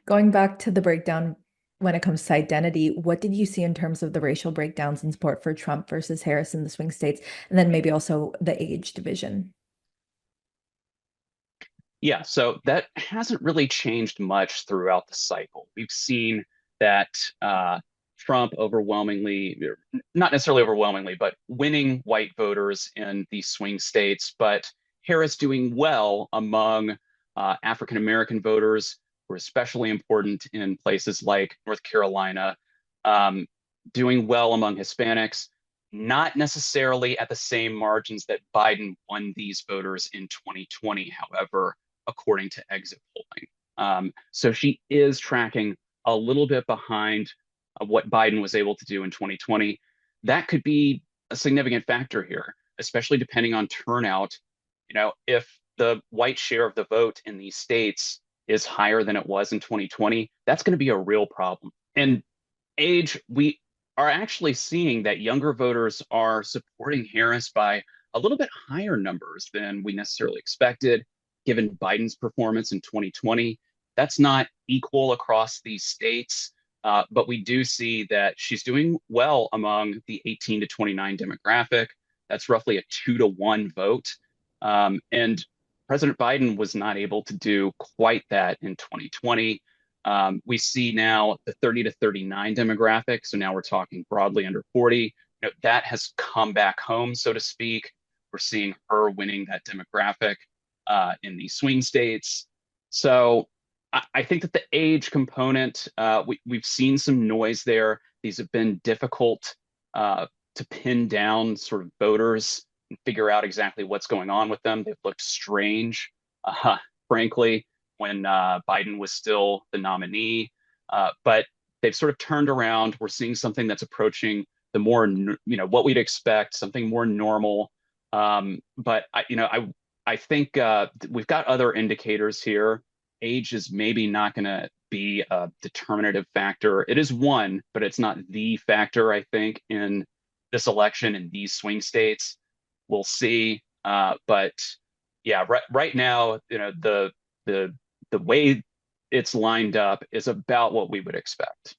Going back to the breakdown when it comes to identity, what did you see in terms of the racial breakdowns in support for Trump versus Harris in the swing states, and then maybe also the age division? Yeah, so that hasn't really changed much throughout the cycle. We've seen that Trump overwhelmingly, not necessarily overwhelmingly, but winning white voters in these swing states, but Harris doing well among African American voters who are especially important in places like North Carolina, um, doing well among Hispanics, not necessarily at the same margins that Biden won these voters in 2020, however according to exit polling. So she is tracking a little bit behind what Biden was able to do in 2020. That could be a significant factor here, especially depending on turnout. If the white share of the vote in these states is higher than it was in 2020, that's going to be a real problem. And age, we are actually seeing that younger voters are supporting Harris by a little bit higher numbers than we necessarily expected, given Biden's performance in 2020. That's not equal across these states, but we do see that she's doing well among the 18 to 29 demographic. That's roughly a 2-to-1 vote. And President Biden was not able to do quite that in 2020. We see now the 30 to 39 demographic. So now we're talking broadly under 40. That has come back home, so to speak. We're seeing her winning that demographic in these swing states. So I think that the age component, we've seen some noise there. These have been difficult to pin down sort of voters and figure out exactly what's going on with them. They've looked strange, frankly, when Biden was still the nominee. But they've sort of turned around. We're seeing something that's approaching the more, what we'd expect, something more normal. But I think we've got other indicators here. Age is maybe not going to be a determinative factor. It is one, but it's not the factor, I think, in this election in these swing states. We'll see. But yeah, right now, the the way it's lined up is about what we would expect.